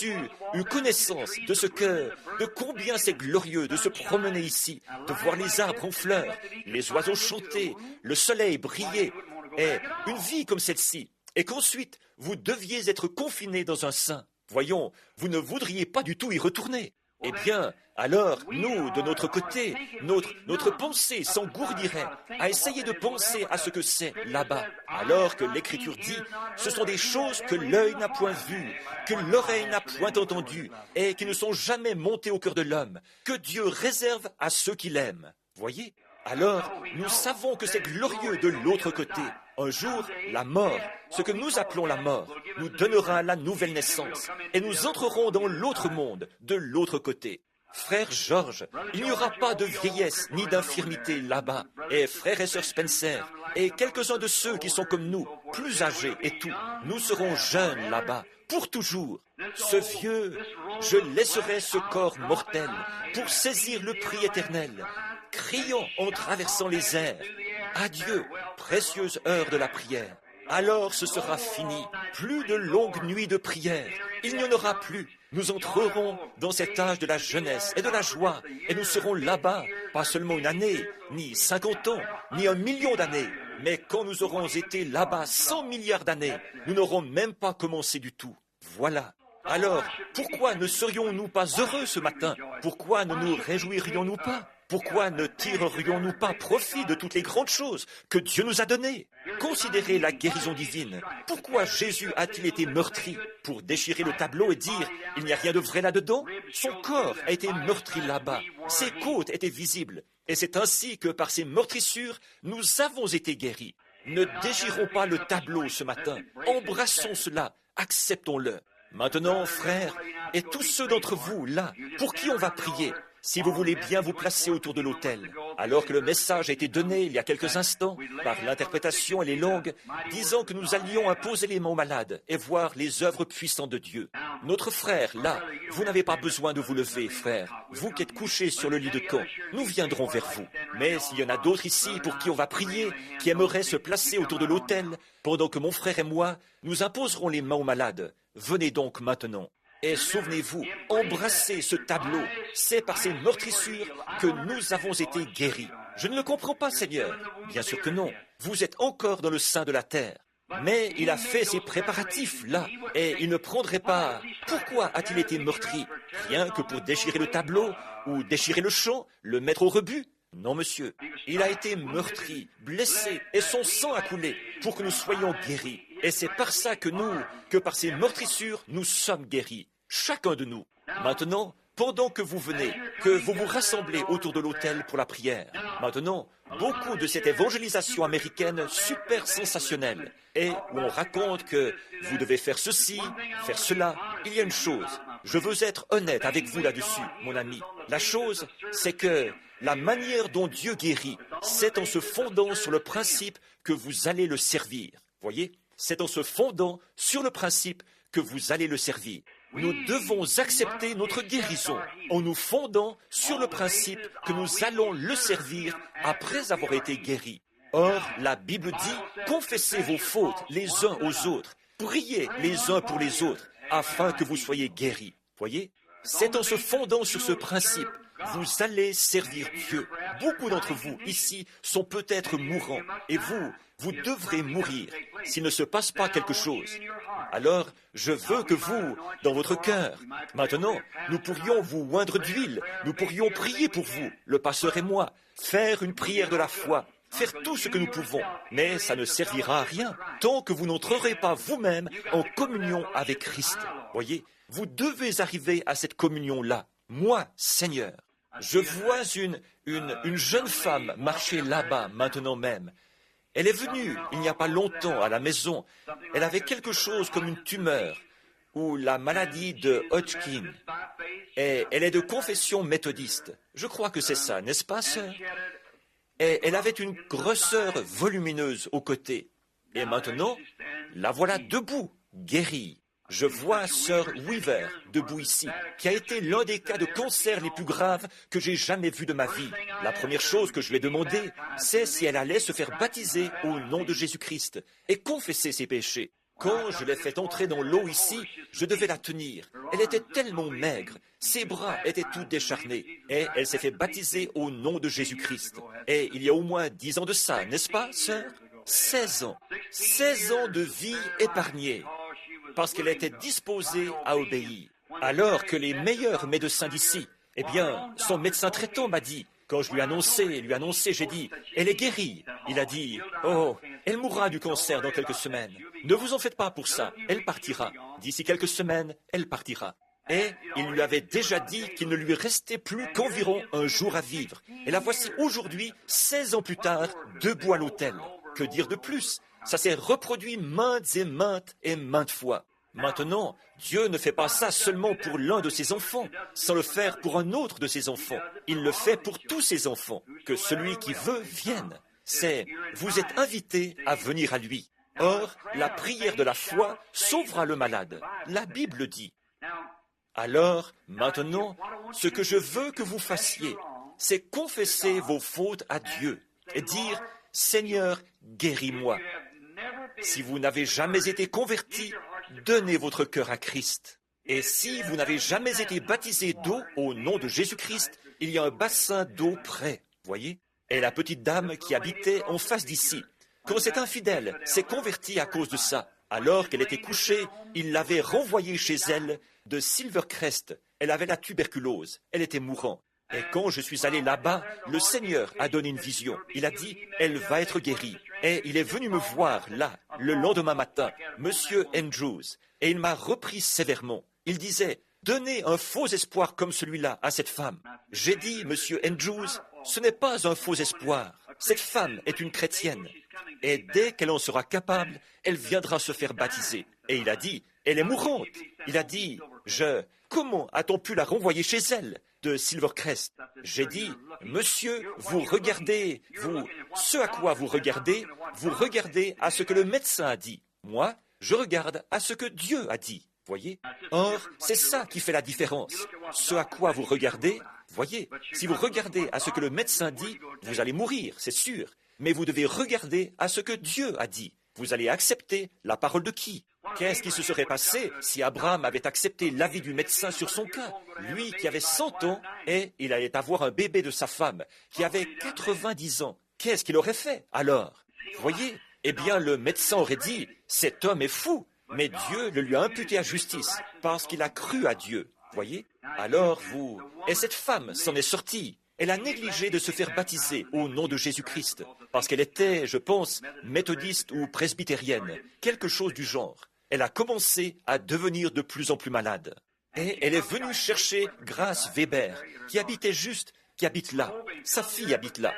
[SPEAKER 1] eu connaissance de combien c'est glorieux de se promener ici, de voir les arbres en fleurs, les oiseaux chanter, le soleil briller, et une vie comme celle-ci, et qu'ensuite vous deviez être confiné dans un sein. Voyons, vous ne voudriez pas du tout y retourner. Eh bien, alors, nous, de notre côté, notre pensée s'engourdirait à essayer de penser à ce que c'est là-bas, alors que l'Écriture dit, ce sont des choses que l'œil n'a point vues, que l'oreille n'a point entendues, et qui ne sont jamais montées au cœur de l'homme, que Dieu réserve à ceux qui l'aiment. Voyez? Alors, nous savons que c'est glorieux de l'autre côté. Un jour, la mort, ce que nous appelons la mort, nous donnera la nouvelle naissance et nous entrerons dans l'autre monde, de l'autre côté. Frère George, il n'y aura pas de vieillesse ni d'infirmité là-bas. Et frère et sœur Spencer, et quelques-uns de ceux qui sont comme nous, plus âgés et tout, nous serons jeunes là-bas, pour toujours. Ce vieux, je laisserai ce corps mortel pour saisir le prix éternel. Crions en traversant les airs. Adieu, précieuse heure de la prière. Alors ce sera fini. Plus de longues nuits de prière. Il n'y en aura plus. Nous entrerons dans cet âge de la jeunesse et de la joie, et nous serons là-bas, pas seulement une année, ni 50 ans, ni 1 million d'années, mais quand nous aurons été là-bas 100 milliards d'années, nous n'aurons même pas commencé du tout. Voilà. Alors, pourquoi ne serions-nous pas heureux ce matin? Pourquoi ne nous réjouirions-nous pas? Pourquoi ne tirerions-nous pas profit de toutes les grandes choses que Dieu nous a données? Considérez la guérison divine. Pourquoi Jésus a-t-il été meurtri? Pour déchirer le tableau et dire « il n'y a rien de vrai là-dedans » Son corps a été meurtri là-bas. Ses côtes étaient visibles. Et c'est ainsi que par ces meurtrissures, nous avons été guéris. Ne déchirons pas le tableau ce matin. Embrassons cela. Acceptons-le. Maintenant, frères, et tous ceux d'entre vous, là, pour qui on va prier, si vous voulez bien vous placer autour de l'autel, alors que le message a été donné il y a quelques instants, par l'interprétation et les langues, disant que nous allions imposer les mains aux malades et voir les œuvres puissantes de Dieu. Notre frère, là, vous n'avez pas besoin de vous lever, frère. Vous qui êtes couchés sur le lit de camp, nous viendrons vers vous. Mais s'il y en a d'autres ici pour qui on va prier, qui aimeraient se placer autour de l'autel, pendant que mon frère et moi, nous imposerons les mains aux malades, venez donc maintenant. Et souvenez-vous, embrassez ce tableau. C'est par ces meurtrissures que nous avons été guéris. Je ne le comprends pas, Seigneur. Bien sûr que non. Vous êtes encore dans le sein de la terre. Mais il a fait ses préparatifs là, et il ne prendrait pas... Pourquoi a-t-il été meurtri? Rien que pour déchirer le tableau, ou déchirer le champ, le mettre au rebut? Non, monsieur. Il a été meurtri, blessé, et son sang a coulé pour que nous soyons guéris. Et c'est par ça que par ces meurtrissures, nous sommes guéris. Chacun de nous. Maintenant, pendant que vous venez, que vous vous rassemblez autour de l'autel pour la prière, maintenant, beaucoup de cette évangélisation américaine super sensationnelle, et où on raconte que vous devez faire ceci, faire cela, il y a une chose. Je veux être honnête avec vous là-dessus, mon ami. La chose, c'est que la manière dont Dieu guérit, c'est en se fondant sur le principe que vous allez le servir. Voyez? C'est en se fondant sur le principe que vous allez le servir. Nous devons accepter notre guérison en nous fondant sur le principe que nous allons le servir après avoir été guéris. Or, la Bible dit, confessez vos fautes les uns aux autres, priez les uns pour les autres, afin que vous soyez guéris. Voyez? C'est en se fondant sur ce principe, vous allez servir Dieu. Beaucoup d'entre vous ici sont peut-être mourants, et vous devrez mourir s'il ne se passe pas quelque chose. Alors, je veux que vous, dans votre cœur, maintenant, nous pourrions vous oindre d'huile, nous pourrions prier pour vous, le pasteur et moi, faire une prière de la foi, faire tout ce que nous pouvons, mais ça ne servira à rien tant que vous n'entrerez pas vous-même en communion avec Christ. Voyez, vous devez arriver à cette communion-là. Moi, Seigneur, je vois une jeune femme marcher là-bas maintenant même. Elle est venue il n'y a pas longtemps à la maison. Elle avait quelque chose comme une tumeur ou la maladie de Hodgkin. Et elle est de confession méthodiste. Je crois que c'est ça, n'est-ce pas, sœur? Et elle avait une grosseur volumineuse au côté. Et maintenant, la voilà debout, guérie. Je vois sœur Weaver, debout ici, qui a été l'un des cas de cancer les plus graves que j'ai jamais vus de ma vie. La première chose que je lui ai demandé, c'est si elle allait se faire baptiser au nom de Jésus-Christ et confesser ses péchés. Quand je l'ai fait entrer dans l'eau ici, je devais la tenir. Elle était tellement maigre, ses bras étaient tout décharnés, et elle s'est fait baptiser au nom de Jésus-Christ. Et il y a au moins 10 ans de ça, n'est-ce pas, sœur? 16 ans. 16 ans de vie épargnée. Parce qu'elle était disposée à obéir. Alors que les meilleurs médecins d'ici, eh bien, son médecin traitant m'a dit, quand je lui ai annoncé, j'ai dit, elle est guérie. Il a dit, oh, elle mourra du cancer dans quelques semaines. Ne vous en faites pas pour ça, elle partira. D'ici quelques semaines, elle partira. Et il lui avait déjà dit qu'il ne lui restait plus qu'environ un jour à vivre. Et la voici aujourd'hui, 16 ans plus tard, debout à l'autel. Que dire de plus? Ça s'est reproduit maintes et maintes fois. Maintenant, Dieu ne fait pas ça seulement pour l'un de ses enfants, sans le faire pour un autre de ses enfants. Il le fait pour tous ses enfants, que celui qui veut vienne. Vous êtes invités à venir à lui. Or, la prière de la foi sauvera le malade. La Bible dit. Alors, maintenant, ce que je veux que vous fassiez, c'est confesser vos fautes à Dieu et dire, Seigneur, guéris-moi. Si vous n'avez jamais été converti, donnez votre cœur à Christ. Et si vous n'avez jamais été baptisé d'eau au nom de Jésus-Christ, il y a un bassin d'eau près, voyez? Et la petite dame qui habitait en face d'ici, quand cet infidèle s'est converti à cause de ça, alors qu'elle était couchée, il l'avait renvoyée chez elle de Silvercrest. Elle avait la tuberculose, elle était mourante. Et quand je suis allé là-bas, le Seigneur a donné une vision. Il a dit, elle va être guérie. Et il est venu me voir là, le lendemain matin, Monsieur Andrews, et il m'a repris sévèrement. Il disait, donnez un faux espoir comme celui-là à cette femme. J'ai dit, Monsieur Andrews, ce n'est pas un faux espoir. Cette femme est une chrétienne. Et dès qu'elle en sera capable, elle viendra se faire baptiser. Et il a dit, elle est mourante. Il a dit, comment a-t-on pu la renvoyer chez elle de Silvercrest? J'ai dit, monsieur, vous regardez, ce à quoi vous regardez à ce que le médecin a dit. Moi, je regarde à ce que Dieu a dit. Voyez? Or, c'est ça qui fait la différence. Ce à quoi vous regardez, voyez, si vous regardez à ce que le médecin dit, vous allez mourir, c'est sûr. Mais vous devez regarder à ce que Dieu a dit. Vous allez accepter la parole de qui? Qu'est-ce qui se serait passé si Abraham avait accepté l'avis du médecin sur son cas? Lui qui avait 100 ans et il allait avoir un bébé de sa femme qui avait 90 ans. Qu'est-ce qu'il aurait fait alors? Voyez? Eh bien, le médecin aurait dit, cet homme est fou. Mais Dieu le lui a imputé à justice parce qu'il a cru à Dieu. Voyez? Alors Et cette femme s'en est sortie. Elle a négligé de se faire baptiser au nom de Jésus-Christ parce qu'elle était, je pense, méthodiste ou presbytérienne, quelque chose du genre. Elle a commencé à devenir de plus en plus malade. Et elle est venue chercher Grace Weber, qui habite là. Sa fille habite là.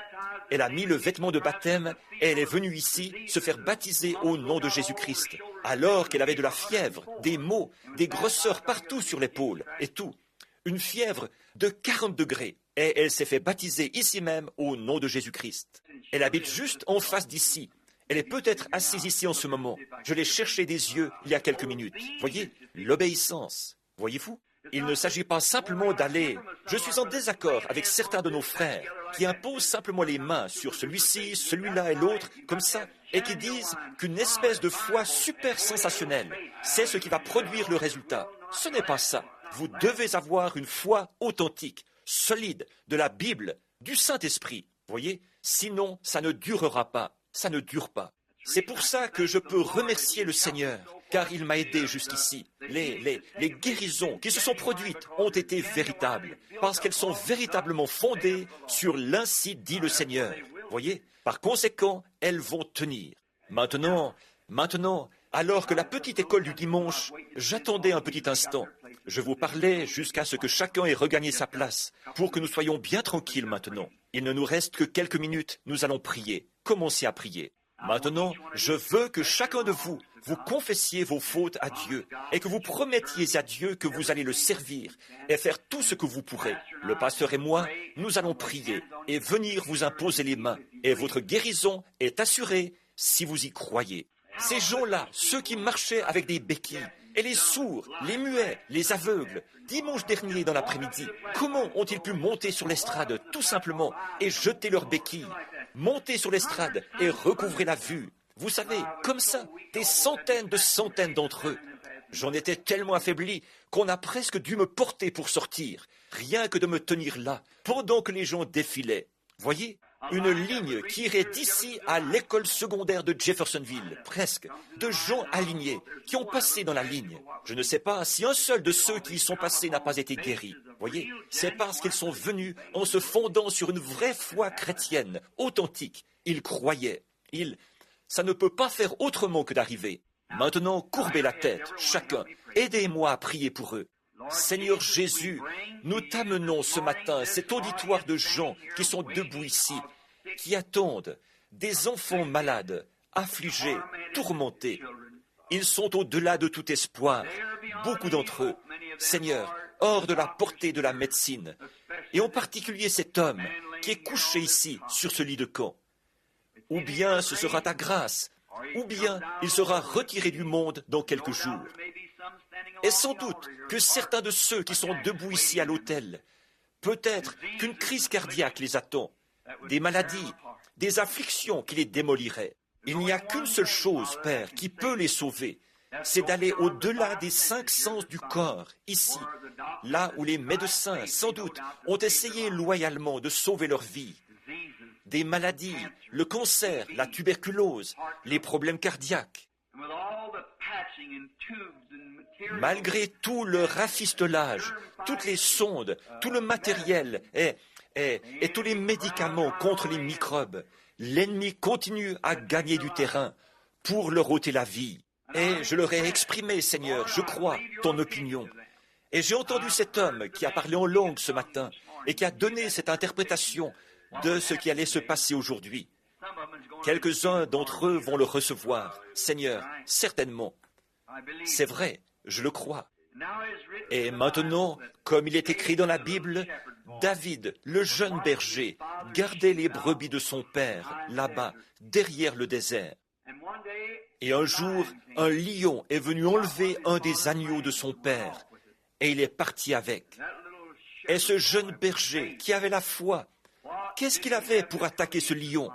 [SPEAKER 1] Elle a mis le vêtement de baptême et elle est venue ici se faire baptiser au nom de Jésus-Christ, alors qu'elle avait de la fièvre, des maux, des grosseurs partout sur l'épaule et tout. Une fièvre de 40 degrés. Et elle s'est fait baptiser ici même au nom de Jésus-Christ. Elle habite juste en face d'ici. Elle est peut-être assise ici en ce moment. Je l'ai cherchée des yeux il y a quelques minutes. Voyez, l'obéissance. Voyez-vous? Il ne s'agit pas simplement d'aller. Je suis en désaccord avec certains de nos frères qui imposent simplement les mains sur celui-ci, celui-là et l'autre, comme ça, et qui disent qu'une espèce de foi super sensationnelle, c'est ce qui va produire le résultat. Ce n'est pas ça. Vous devez avoir une foi authentique, solide, de la Bible, du Saint-Esprit. Voyez? Sinon, ça ne durera pas. Ça ne dure pas. C'est pour ça que je peux remercier le Seigneur, car il m'a aidé jusqu'ici. Les guérisons qui se sont produites ont été véritables, parce qu'elles sont véritablement fondées sur l'ainsi dit le Seigneur. Voyez? Par conséquent, elles vont tenir. Maintenant, alors que la petite école du dimanche, j'attendais un petit instant. Je vous parlais jusqu'à ce que chacun ait regagné sa place, pour que nous soyons bien tranquilles maintenant. Il ne nous reste que quelques minutes, nous allons prier. Commencez à prier. Maintenant, je veux que chacun de vous confessiez vos fautes à Dieu et que vous promettiez à Dieu que vous allez le servir et faire tout ce que vous pourrez. Le pasteur et moi, nous allons prier et venir vous imposer les mains et votre guérison est assurée si vous y croyez. Ces gens-là, ceux qui marchaient avec des béquilles, et les sourds, les muets, les aveugles, dimanche dernier dans l'après-midi, comment ont-ils pu monter sur l'estrade tout simplement et jeter leurs béquilles? Monter sur l'estrade et recouvrer la vue. Vous savez, comme ça, des centaines d'entre eux. J'en étais tellement affaibli qu'on a presque dû me porter pour sortir, rien que de me tenir là, pendant que les gens défilaient. Voyez, une ligne qui irait d'ici à l'école secondaire de Jeffersonville, presque, de gens alignés, qui ont passé dans la ligne. Je ne sais pas si un seul de ceux qui y sont passés n'a pas été guéri. Voyez, c'est parce qu'ils sont venus en se fondant sur une vraie foi chrétienne, authentique. Ils croyaient. Ça ne peut pas faire autrement que d'arriver. Maintenant, courbez la tête, chacun. Aidez-moi à prier pour eux. Seigneur Jésus, nous t'amenons ce matin, cet auditoire de gens qui sont debout ici, qui attendent, des enfants malades, affligés, tourmentés. Ils sont au-delà de tout espoir, beaucoup d'entre eux, Seigneur, hors de la portée de la médecine, et en particulier cet homme qui est couché ici, sur ce lit de camp. Ou bien ce sera ta grâce, ou bien il sera retiré du monde dans quelques jours. Et sans doute que certains de ceux qui sont debout ici à l'autel, peut-être qu'une crise cardiaque les attend, des maladies, des afflictions qui les démoliraient. Il n'y a qu'une seule chose, Père, qui peut les sauver, c'est d'aller au-delà des 5 sens du corps, ici, là où les médecins, sans doute, ont essayé loyalement de sauver leur vie. Des maladies, le cancer, la tuberculose, les problèmes cardiaques. Malgré tout le rafistolage, toutes les sondes, tout le matériel et tous les médicaments contre les microbes, l'ennemi continue à gagner du terrain pour leur ôter la vie. Et je leur ai exprimé, Seigneur, je crois, ton opinion. Et j'ai entendu cet homme qui a parlé en langue ce matin et qui a donné cette interprétation de ce qui allait se passer aujourd'hui. Quelques-uns d'entre eux vont le recevoir. Seigneur, certainement. C'est vrai, je le crois. Et maintenant, comme il est écrit dans la Bible, David, le jeune berger, gardait les brebis de son père, là-bas, derrière le désert. Et un jour, un lion est venu enlever un des agneaux de son père, et il est parti avec. Et ce jeune berger, qui avait la foi, qu'est-ce qu'il avait pour attaquer ce lion?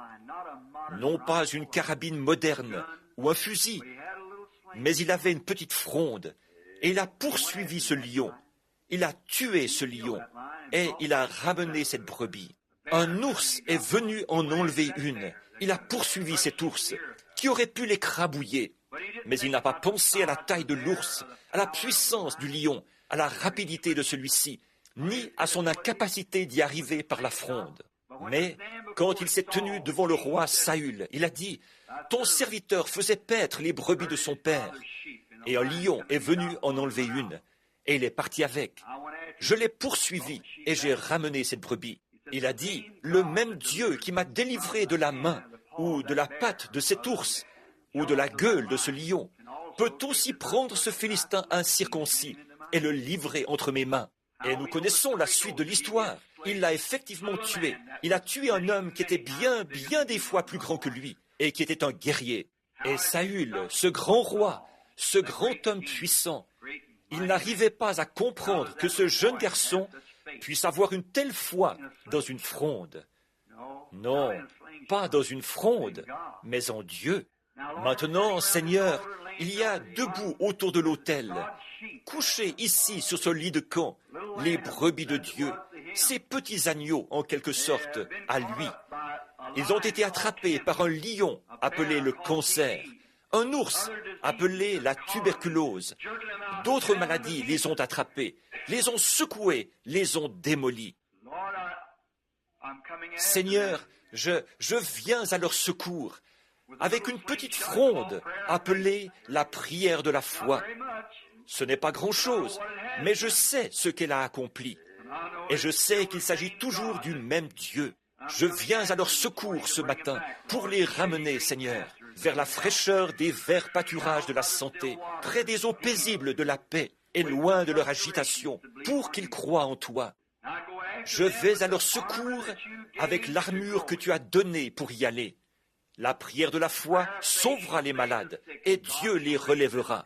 [SPEAKER 1] Non pas une carabine moderne ou un fusil, mais il avait une petite fronde, et il a poursuivi ce lion. Il a tué ce lion, et il a ramené cette brebis. Un ours est venu en enlever une. Il a poursuivi cet ours, qui aurait pu l'écrabouiller. Mais il n'a pas pensé à la taille de l'ours, à la puissance du lion, à la rapidité de celui-ci, ni à son incapacité d'y arriver par la fronde. Mais quand il s'est tenu devant le roi Saül, il a dit, « Ton serviteur faisait paître les brebis de son père, et un lion est venu en enlever une, et il est parti avec. Je l'ai poursuivi, et j'ai ramené cette brebis. » Il a dit, « Le même Dieu qui m'a délivré de la main, ou de la patte de cet ours, ou de la gueule de ce lion, peut aussi prendre ce Philistin incirconcis et le livrer entre mes mains. » Et nous connaissons la suite de l'histoire. Il l'a effectivement tué. Il a tué un homme qui était bien des fois plus grand que lui, et qui était un guerrier. Et Saül, ce grand roi, ce grand homme puissant, il n'arrivait pas à comprendre que ce jeune garçon puisse avoir une telle foi dans une fronde. Non, pas dans une fronde, mais en Dieu. Maintenant, Seigneur, il y a debout autour de l'autel, couchés ici sur ce lit de camp, les brebis de Dieu, ces petits agneaux en quelque sorte, à lui. Ils ont été attrapés par un lion appelé le cancer, un ours appelé la tuberculose. D'autres maladies les ont attrapés, les ont secoués, les ont démolis. Seigneur, je viens à leur secours avec une petite fronde appelée la prière de la foi. Ce n'est pas grand-chose, mais je sais ce qu'elle a accompli. Et je sais qu'il s'agit toujours du même Dieu. Je viens à leur secours ce matin pour les ramener, Seigneur, vers la fraîcheur des verts pâturages de la santé, près des eaux paisibles de la paix et loin de leur agitation, pour qu'ils croient en toi. Je vais à leur secours avec l'armure que tu as donnée pour y aller. La prière de la foi sauvera les malades et Dieu les relèvera.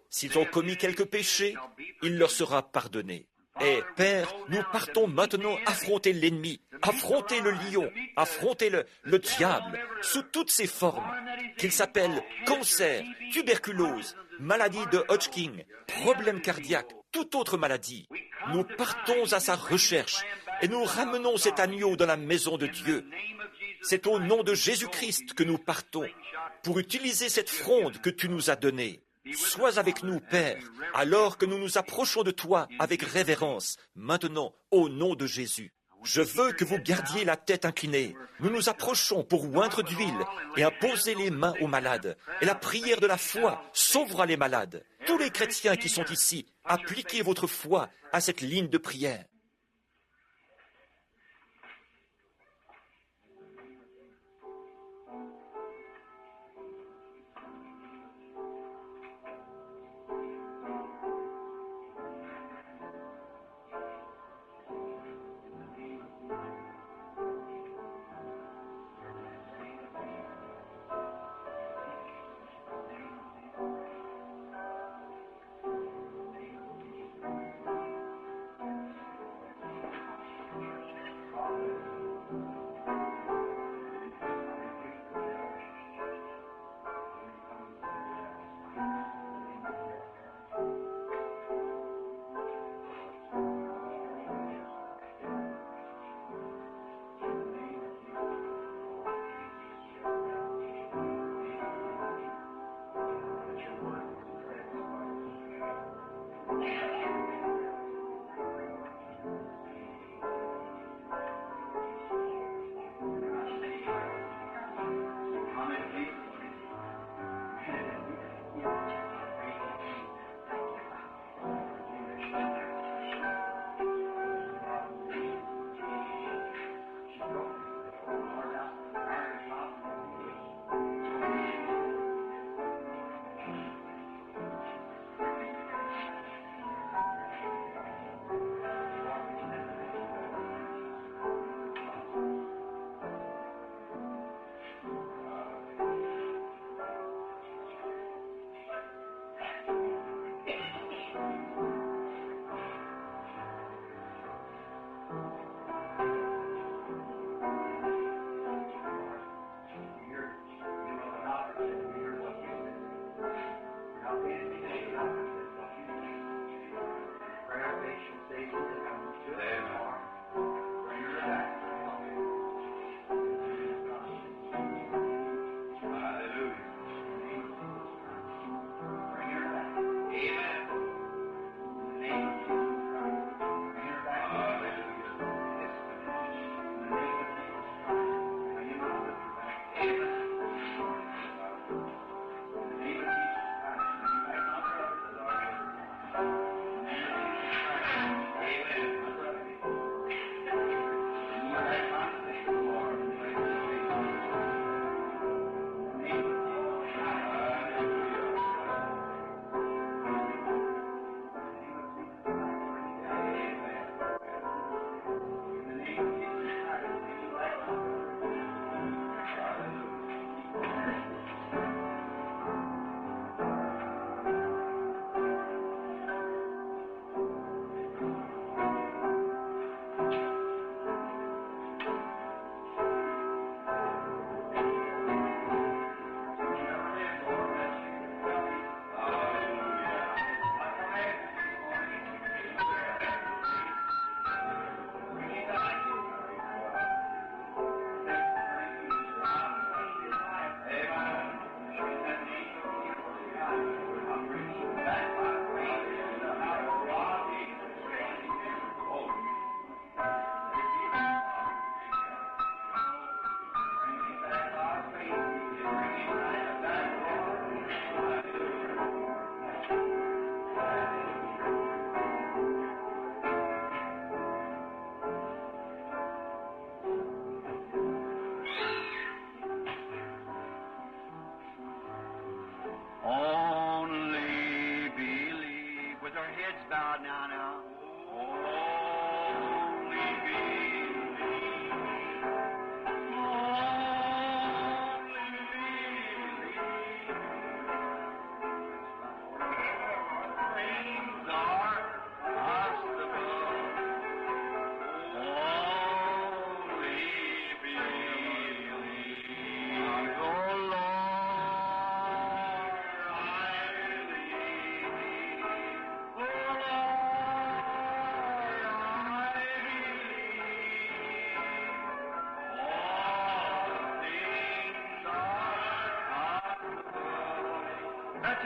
[SPEAKER 1] S'ils ont commis quelques péchés, il leur sera pardonné. Et Père, nous partons maintenant affronter l'ennemi, affronter le lion, affronter le diable, sous toutes ses formes, qu'il s'appelle cancer, tuberculose, maladie de Hodgkin, problème cardiaque, toute autre maladie. Nous partons à sa recherche et nous ramenons cet agneau dans la maison de Dieu. C'est au nom de Jésus-Christ que nous partons pour utiliser cette fronde que tu nous as donnée. Sois avec nous, Père, alors que nous nous approchons de toi avec révérence, maintenant, au nom de Jésus. Je veux que vous gardiez la tête inclinée. Nous nous approchons pour oindre d'huile et imposer les mains aux malades. Et la prière de la foi sauvera les malades. Tous les chrétiens qui sont ici, appliquez votre foi à cette ligne de prière.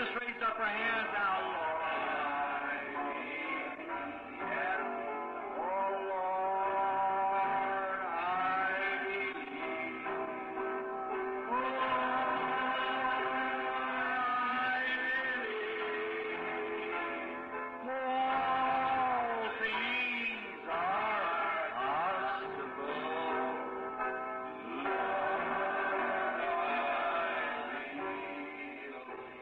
[SPEAKER 2] just raise up our hands now, Lord. Yes. Oh, Lord, I believe. Oh, all things are possible.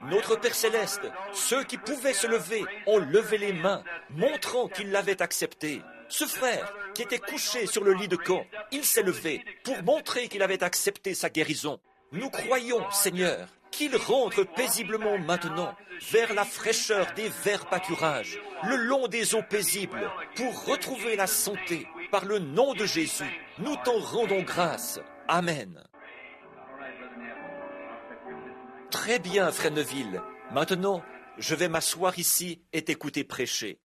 [SPEAKER 1] Notre Père Céleste, ceux qui pouvaient se lever ont levé les mains, montrant qu'ils l'avaient accepté. Ce frère, qui était couché sur le lit de camp, il s'est levé pour montrer qu'il avait accepté sa guérison. Nous croyons, Seigneur, qu'il rentre paisiblement maintenant vers la fraîcheur des verts pâturages, le long des eaux paisibles, pour retrouver la santé. Par le nom de Jésus, nous t'en rendons grâce. Amen. Très bien, frère Neville. Maintenant, je vais m'asseoir ici et t'écouter prêcher.